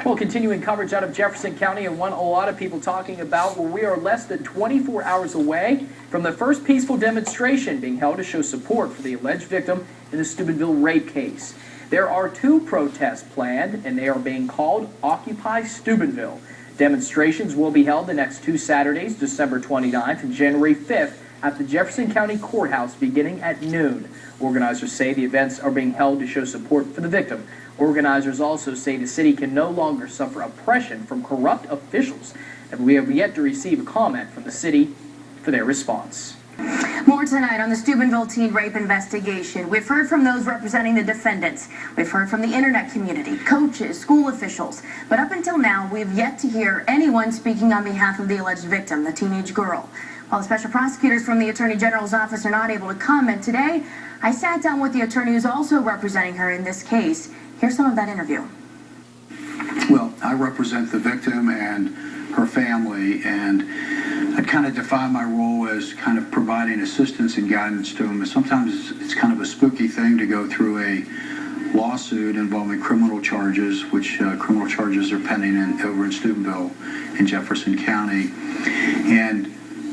Well, continuing coverage out of Jefferson County, and one a lot of people talking about, well, we are less than 24 hours away from the first peaceful demonstration being held to show support for the alleged victim in the Steubenville rape case. There are 2 protests planned, and they are being called Occupy Steubenville. Demonstrations will be held the next 2 Saturdays, December 29th and January 5th, at the Jefferson County Courthouse beginning at noon. Organizers say the events are being held to show support for the victim. Organizers also say the city can no longer suffer oppression from corrupt officials, and we have yet to receive a comment from the city for their response. More tonight on the Steubenville teen rape investigation. We've heard from those representing the defendants. We've heard from the internet community, coaches, school officials. But up until now, we've yet to hear anyone speaking on behalf of the alleged victim, the teenage girl. While the special prosecutors from the Attorney General's office are not able to comment today, I sat down with the attorney who's also representing her in this case. Here's some of that interview. Well, I represent the victim and her family, and I kind of define my role as kind of providing assistance and guidance to them. Sometimes it's kind of a spooky thing to go through a lawsuit involving criminal charges, which criminal charges are pending over in Steubenville in Jefferson County. And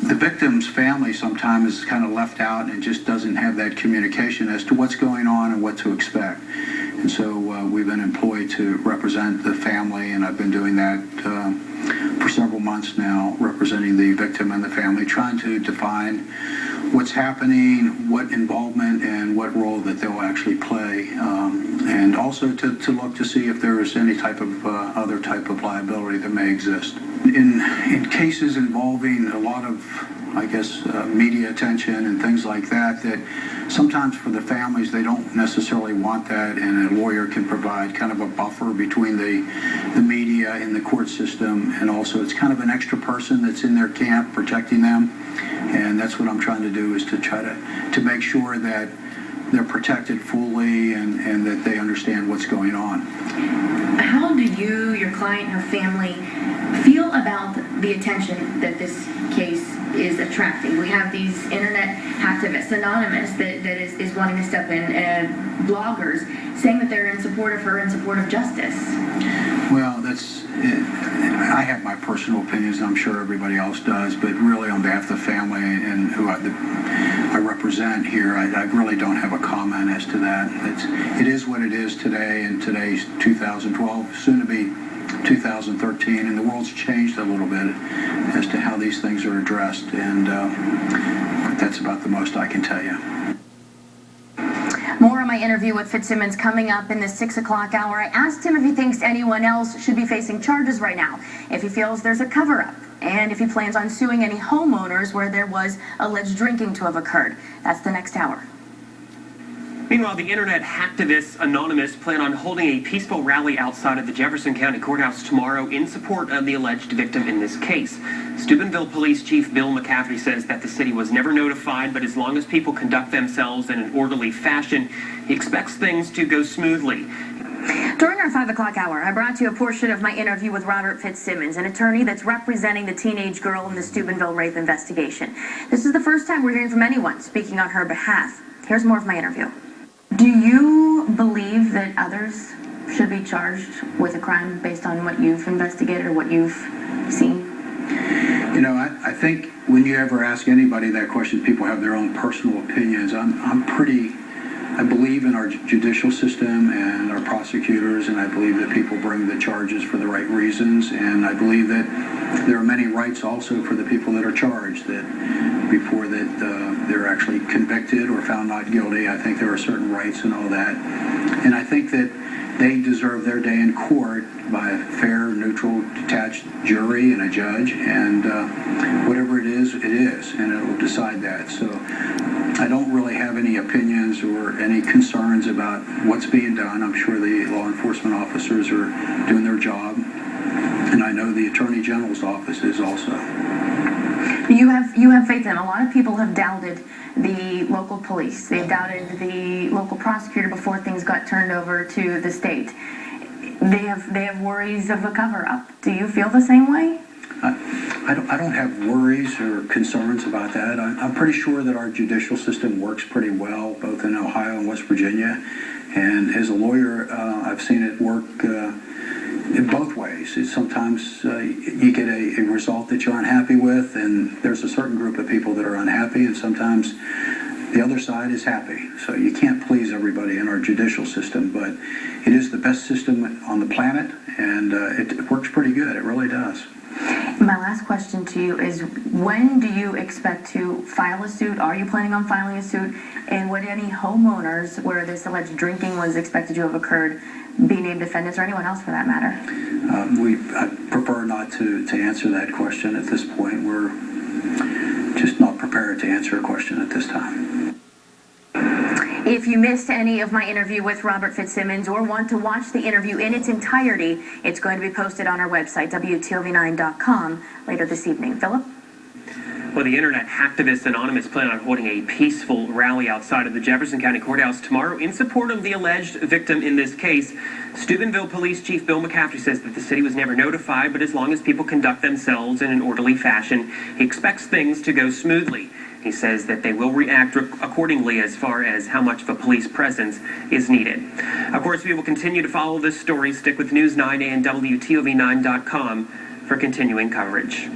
the victim's family sometimes is kind of left out and just doesn't have that communication as to what's going on and what to expect. And so we've been employed to represent the family, and I've been doing that for several months now, representing the victim and the family, trying to define what's happening, what involvement and what role that they'll actually play, and also to look to see if there is any type of other type of liability that may exist. In cases involving a lot of, I guess, media attention and things like that, that sometimes for the families, they don't necessarily want that, and a lawyer can provide kind of a buffer between the media and the court system, and also it's kind of an extra person that's in their camp protecting them, and that's what I'm trying to do, is to try to make sure that they're protected fully and that they understand what's going on. How do you, your client, her family feel about the attention that this case is attracting? We have these internet activists, anonymous, that is wanting to step in, and bloggers saying that they're in support of her, in support of justice. Well, I have my personal opinions, and I'm sure everybody else does, but really on behalf of the family and who I represent here, I really don't have a comment as to that. It is what it is today, in today's 2012, soon to be 2013, and the world's changed a little bit as to how these things are addressed, and that's about the most I can tell you. More on my interview with Fitzsimmons coming up in the 6 o'clock hour. I asked him if he thinks anyone else should be facing charges right now, if he feels there's a cover-up, and if he plans on suing any homeowners where there was alleged drinking to have occurred. That's the next hour. Meanwhile, the internet hacktivists Anonymous plan on holding a peaceful rally outside of the Jefferson County Courthouse tomorrow in support of the alleged victim in this case. Steubenville Police Chief Bill McCaffrey says that the city was never notified, but as long as people conduct themselves in an orderly fashion, he expects things to go smoothly. During our 5 o'clock hour, I brought you a portion of my interview with Robert Fitzsimmons, an attorney that's representing the teenage girl in the Steubenville rape investigation. This is the first time we're hearing from anyone speaking on her behalf. Here's more of my interview. Do you believe that others should be charged with a crime based on what you've investigated or what you've seen? You know, I think when you ever ask anybody that question, people have their own personal opinions. I believe in our judicial system and our prosecutors, and I believe that people bring the charges for the right reasons, and I believe that there are many rights also for the people that are charged, that before that they're actually convicted or found not guilty. I think there are certain rights and all that, and I think that they deserve their day in court by a fair, neutral, detached jury and a judge, and whatever it is, and it will decide that. So I don't really have any opinions or any concerns about what's being done. I'm sure the law enforcement officers are doing their job, and I know the Attorney General's office is also. You have faith in them. A lot of people have doubted the local police. They've doubted the local prosecutor before things got turned over to the state. They have worries of a cover-up. Do you feel the same way? I don't have worries or concerns about that. I'm pretty sure that our judicial system works pretty well, both in Ohio and West Virginia. And as a lawyer, I've seen it work in both ways. Sometimes you get a result that you're unhappy with, and there's a certain group of people that are unhappy, and sometimes the other side is happy. So you can't please everybody in our judicial system, but it is the best system on the planet, and it works pretty good. It really does. My last question to you is, when do you expect to file a suit? Are you planning on filing a suit? And would any homeowners where this alleged drinking was expected to have occurred be named defendants, or anyone else for that matter? I prefer not to answer that question at this point. We're just not prepared to answer a question at this time. If you missed any of my interview with Robert Fitzsimmons or want to watch the interview in its entirety, it's going to be posted on our website, WTOV9.com, later this evening. Philip? Well, the Internet Hacktivists Anonymous plan on holding a peaceful rally outside of the Jefferson County Courthouse tomorrow in support of the alleged victim in this case. Steubenville Police Chief Bill McCaffrey says that the city was never notified, but as long as people conduct themselves in an orderly fashion, he expects things to go smoothly. He says that they will react accordingly as far as how much of a police presence is needed. Of course, we will continue to follow this story. Stick with News 9 and WTOV9.com for continuing coverage.